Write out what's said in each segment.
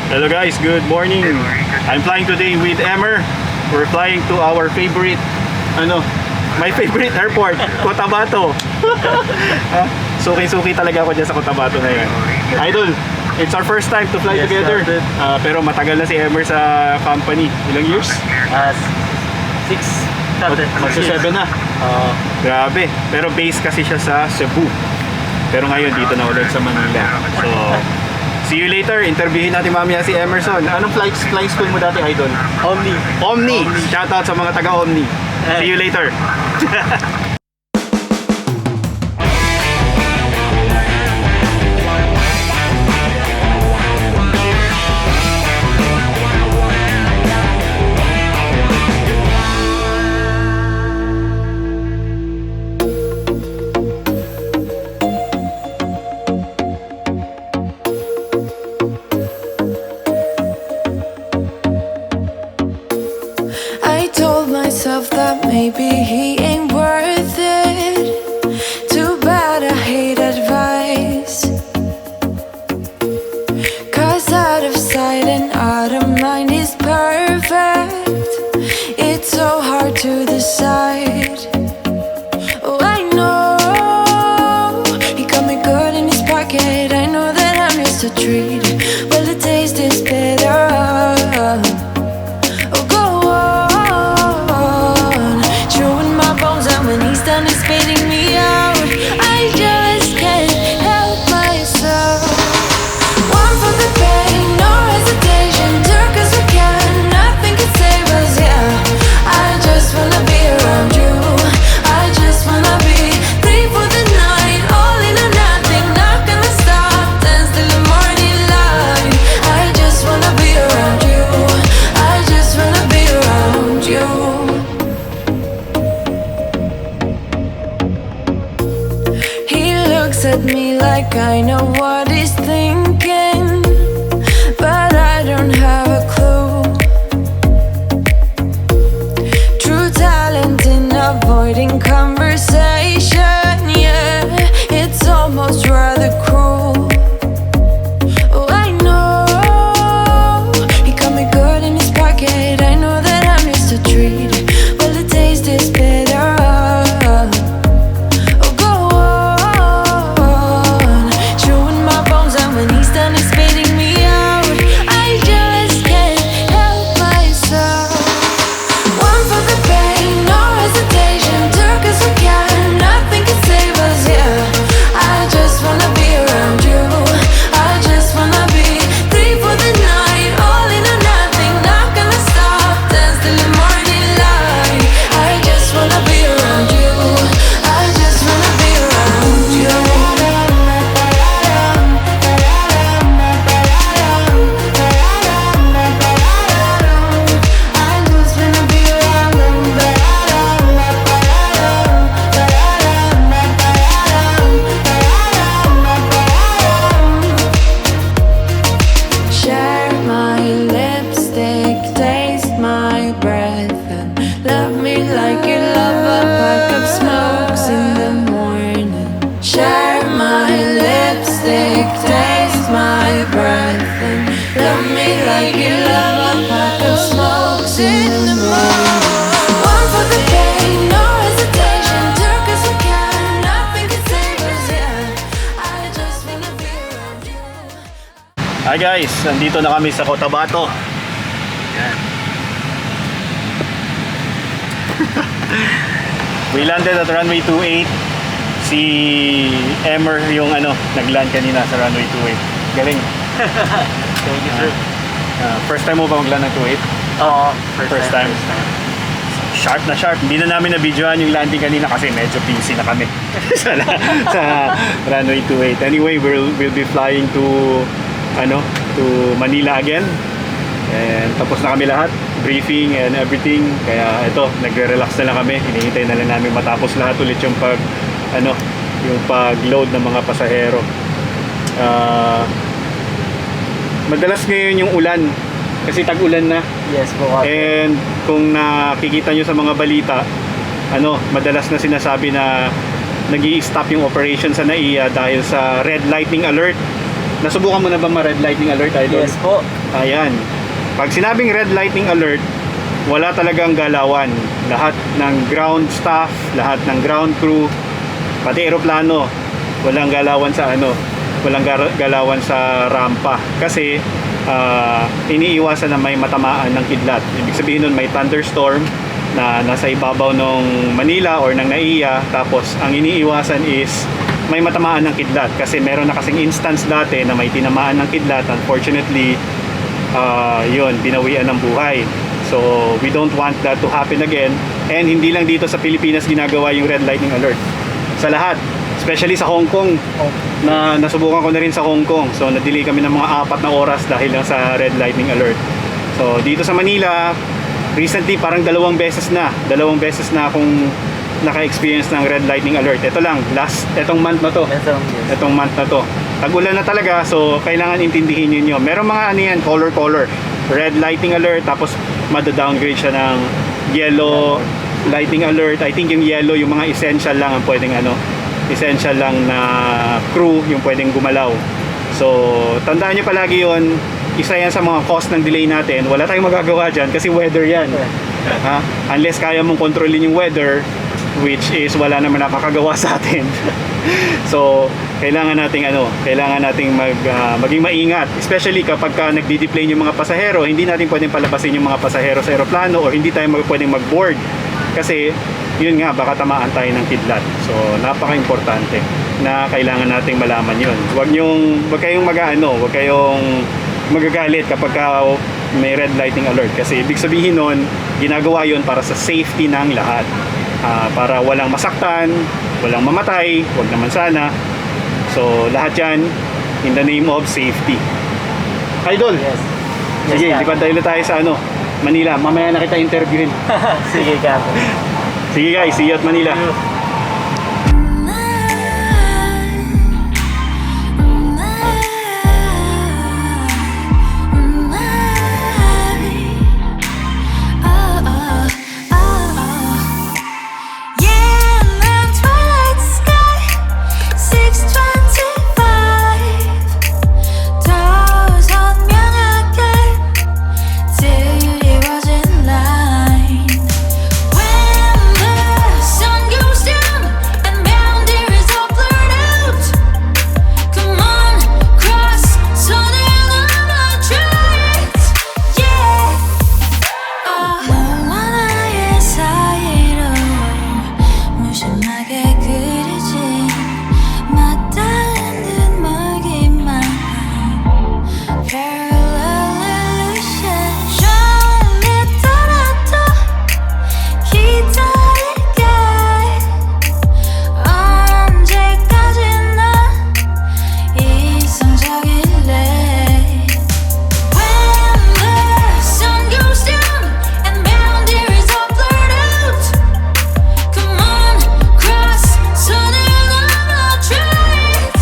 Hello guys, good morning. I'm flying today with Emmer. We're flying to our favorite, my favorite airport, Cotabato. Suki-suki talaga ako dyan sa Cotabato ngayon. Idol, it's our first time to fly together. Pero matagal na si Emmer sa company. Ilang years? 6. Magsa 7 na. Grabe. Pero base kasi siya sa Cebu. Pero ngayon dito na ulit sa Manila. So, see you later. Interviewin natin mamaya si Emerson. Anong flying school mo dati, Idol? Omni. Shoutout sa mga taga-Omni. See you later. That maybe he ain't worth it. Too bad I hate advice. 'Cause out of sight and out of mind is perfect. It's so hard to decide. Oh, I know he got me good in his pocket. I know that I'm just a treat. Well, the taste is better. When he's done is spitting me out, I just can't help myself. One for the pain, no hesitation. Took us we can, nothing can save us, yeah. I just wanna be around you. I just wanna be free for the night. All in or nothing, not gonna stop. Dance till the morning light. I just wanna be around you. I just wanna be around you. At me like I know what he's thinking, but I don't have a clue. True talent in avoiding conversation, yeah, it's almost rather cruel. Oh, I know he got me good in his pocket. I know that I'm just a treat. Well, the taste is better. Hi guys, nandito na kami sa Cotabato. Yan. We landed at runway 28. Si Emmer yung nagland kanina sa runway 28. Galing. Thank you, sir. First time mo ba magland ng 28? Oo, first time. Sharp na sharp. Hindi na namin na-videoan yung landing kanina kasi medyo busy na kami sa runway 28. Anyway, we'll be flying to Manila again. And tapos na kami lahat, briefing and everything. Kaya ito, nagre-relax na lang kami. Hinihintay na lang namin matapos lahat ulit yung pag-load ng mga pasahero. Madalas ngayon yung ulan kasi tag-ulan na. Yes po. And kung nakikita nyo sa mga balita, madalas na sinasabi na nag-i-stop yung operation sa NAIA dahil sa red lightning alert. Nasubukan mo na ba ma-red lightning alert, Idol? Yes po. Ayan. Pag sinabing red lightning alert, wala talagang galawan. Lahat ng ground staff, lahat ng ground crew, pati eroplano, walang galawan sa galawan sa rampa. Kasi iniiwasan na may matamaan ng kidlat. Ibig sabihin nun may thunderstorm na nasa ibabaw ng Manila or ng NAIA, tapos ang iniiwasan is may matamaan ng kidlat. Kasi meron na kasing instance dati na may tinamaan ng kidlat. Unfortunately, yun, binawian ng buhay. So we don't want that to happen again. And hindi lang dito sa Pilipinas ginagawa yung red lightning alert. Sa lahat, especially sa Hong Kong, na nasubukan ko na rin sa Hong Kong. So na-delay kami ng mga 4 na oras dahil lang sa red lightning alert. So dito sa Manila, recently parang 2 beses na akong naka-experience ng red lightning alert. Ito lang, etong month na to. Etong month na to. Tag-ulan na talaga, so kailangan intindihin niyo. Merong mga color. Red lightning alert, tapos mada-downgrade siya ng yellow lightning alert. I think yung yellow, yung mga essential lang ang pwedeng essential lang na crew yung pwedeng gumalaw. So tandaan nyo palagi yun. Isa yan sa mga cause ng delay natin. Wala tayong magagawa dyan kasi weather yan. Unless kaya mong kontrolin yung weather, which is wala naman nakakagawa sa atin. So kailangan nating maging maingat, especially kapag nagdi-deplane yung mga pasahero. Hindi natin pwedeng palabasin yung mga pasahero sa eroplano, o hindi tayo pwedeng mag-board kasi yun nga, baka tamaan tayo ng kidlat. So napaka-importante na kailangan nating malaman yun. Huwag kayong magagalit kapag may red lightning alert, kasi ibig sabihin nun, ginagawa yun para sa safety ng lahat. Para walang masaktan, walang mamatay, wag naman sana. So lahat yan in the name of safety. Idol, Yes. sige, Yes, lipad tayo sa Manila. Mamaya na kita interviewin. Sige, Kap. Sige guys, see you at Manila. Yeah, I'm Twilight Sky, 6:25. 더 선명하게 드리워진 line. When the sun goes down and boundaries are blurred out, come on, cross 손을 넘어 try it. Yeah. 너와 나의 사이로 무심하게 그려진 맞닿은 듯 멀기만 한 parallel illusion. 처음에 떠나도 기다릴게. 언제까지나 이성적일래. When the sun goes down and boundaries are blurred out, come on, cross 손을 넘어 try it.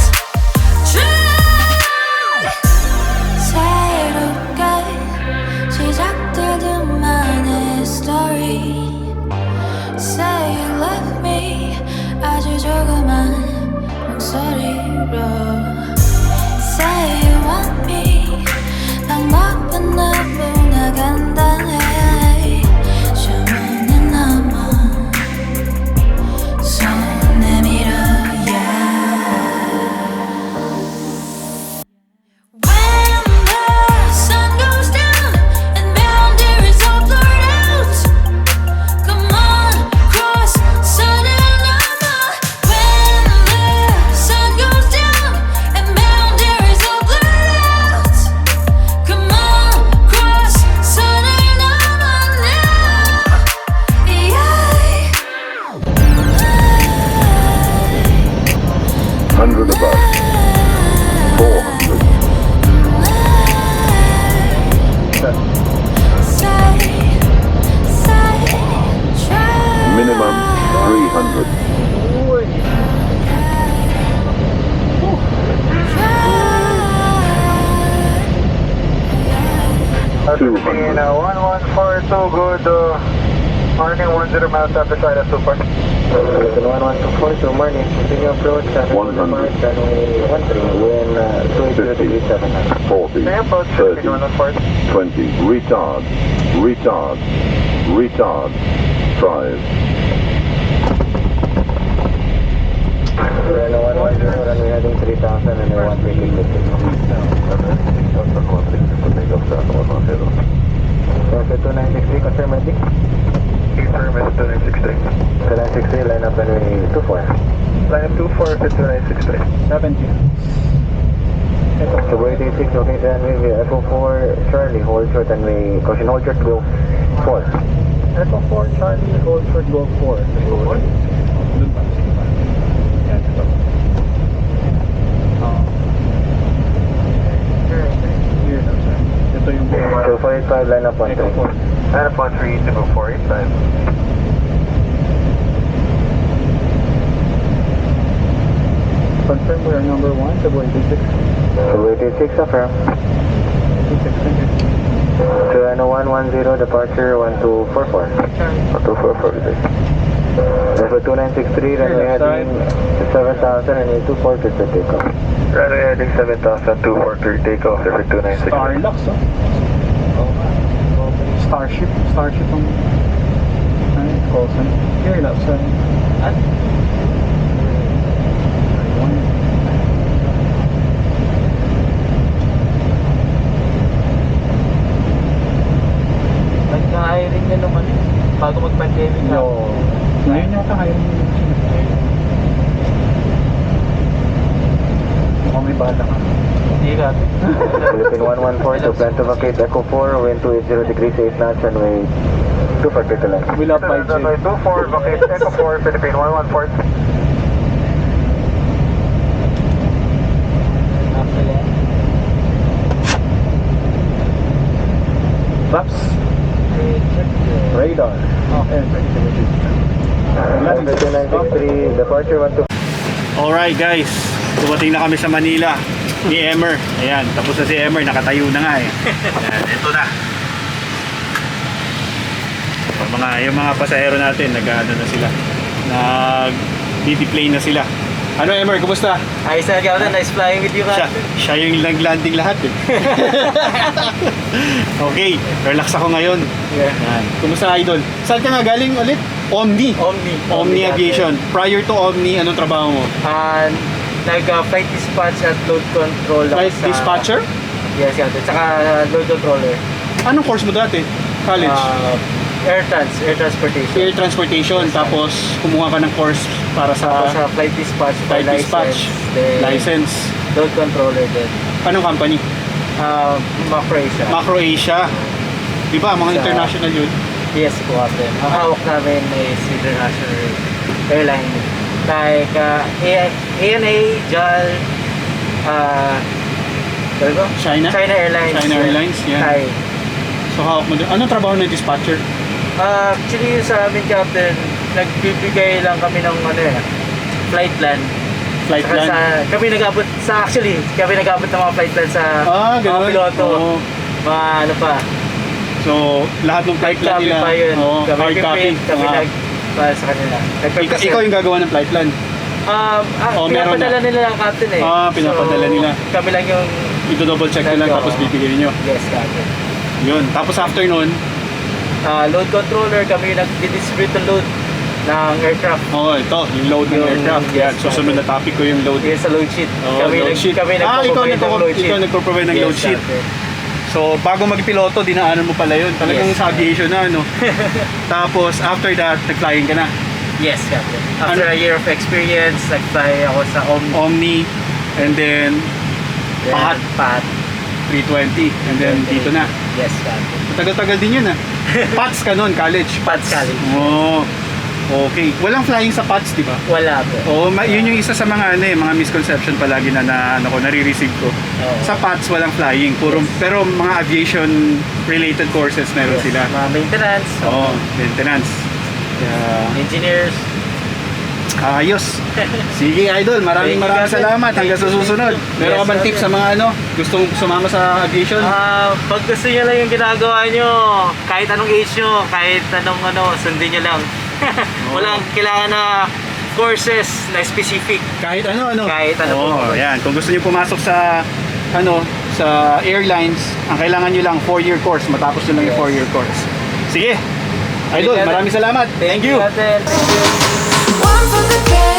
새롭게 시작되던 만의 story. Say you love me, 아주 조그만 목소리로. Say you want me, 방법은 너무나 간단해. 주문은 넘어 손 내밀어, yeah. When the sun goes down and boundaries are blurred out, come on, cross 손을 넘어. When the sun goes down and boundaries are blurred out, come on, cross 손을 넘어 now. Yeah. 100 above, 400. Minimum 300. Being 1142, good morning, 10 miles outside of Super. Philippine 1124, good morning. Continue approach, 100. runway 13, wind 280 degrees 7. 40, May approach, 30, Philippine 114. 20, retard, retard, retard, 5, Reno 110, runway heading 3000 and 130 degrees. Traffic 2963, confirm ready? Confirm is 2963. 2963, line up runway 24. Line up 24 for 2963. 70. So wait 86, okay, runway Echo 4, Charlie, hold short runway, caution hold short, go 4. Echo 4, Charlie, hold short, go 4. Ito yung 485, line up 13. Line up 13 to go 485. Confirm we are number 1, Cebu 86. So 86, affirm. 86, So ano 110, departure 1244. 1244, Echo 2963, runway heading 7000 and 824 to the takeoff. Runway heading 7000, 243, takeoff, for 2963. Starlux, oh. Starship ang ano yung call sign? Here, left side. Nagka-hiring na naman bago mag-pandemic na. No. Ngayon yata hiring yung mukhang may bala ka. Hindi ka. Philippine 114 to plan to vacate Echo 4, wind 280 degrees 8 knots, runway 24 to land. We love 5G. Runway 24, vacate Echo 4, Philippine 114. Flaps. Radar. Okay, Echo 2963, departure 12. Alright guys, dumating na kami sa Manila ni Emmer. Ayan, tapos na si Emmer, nakatayo na nga eh. Ayan, ito na. Yung mga pasahero natin, nag-ano na sila. Nag-plane na sila. Ano Emmer, kumusta? Ayos na Gaudan, nice flying with you Siya yung nag-landing lahat eh. Okay, relax ako ngayon. Ayan. Kumusta Idol? Saan ka nga galing ulit? Omni Omni Aviation. Prior to Omni, anong trabaho mo? Nag-flight dispatch at load control. Flight dispatcher? Yes, Gaudan. Saka load controller. Anong course mo dati? College? Air transportation. Air transportation. Tapos kumuha ka ng course para Tapos sa sa flight dispatch, flight dispatch, license. load controller din. Anong company? Macro Asia. Macro Asia. Di ba? Mga Sa- international yun. Yes, po natin. Ang hawak namin is international airline. Like ANA, JAL, China? China Airlines. China Airlines, yan. Thai. So hawak mo doon. Anong trabaho ng dispatcher? Actually, sa amin, Captain, nagbibigay lang kami ng flight plan. Flight Saka plan? kami nag-abot ng mga flight plan sa mga ganun. piloto. Oo. Mga ano pa. So, lahat ng flight plan Copy nila. pa yun. Oo, Kami hard copy. kami Ah. para sa kanila. Ikaw yung gagawa ng flight plan. Meron pinapadala nila lang, Captain eh. Pinapadala nila. Kami lang yung I-double check nila Oo. tapos bibigyan nyo. yes, Captain. Yun. Tapos after nun, Load controller, kami yung nag-distribute ng load ng aircraft. ito, yung load ng Yung- aircraft. yes, Yan, susunod na topic ko yung load. Yes, sa load sheet. Oo, load sheet. Kami ikaw nagpo-provide ng load sheet. nagpo-provide ng Yes, load sheet. Captain. So, bago magpiloto, dinaanan mo pala yun. Talagang Yes. sa aviation na, ano. Tapos, after that, nag-flying ka na. Yes, Captain. After Ano- a year of experience, nag-fly ako sa Omni, and then, Pat. Pat. 320, and then, dito na. Yes, Captain. Matagal-tagal din yun, ah. PATS ka nun, college. Pat's College. Oh, okay. Walang flying sa PATS, di ba? Wala po. Oo, yun yung isa sa mga mga misconception palagi na nare-receive ko. Oo. Sa PATS walang flying, pero mga aviation related courses meron Yes, sila. mga maintenance, Oo, maintenance. Kaya, engineers. ayos. Sige Idol, maraming Thank you, Captain. salamat. Hanggang sa susunod. Meron ka bang tips sa mga gustong sumama sa aviation? Pag gusto nyo lang yung ginagawa nyo, kahit anong age nyo, kahit anong sundin nyo lang. Walang kailangan na courses na specific. Kahit ano. Kahit ano po. Oo, yan. Kung gusto niyo pumasok sa sa airlines, ang kailangan niyo lang 4-year course. Matapos niyo lang yung 4-year course. Sige. Idol, maraming salamat. Thank you. Thank you. One for the bed.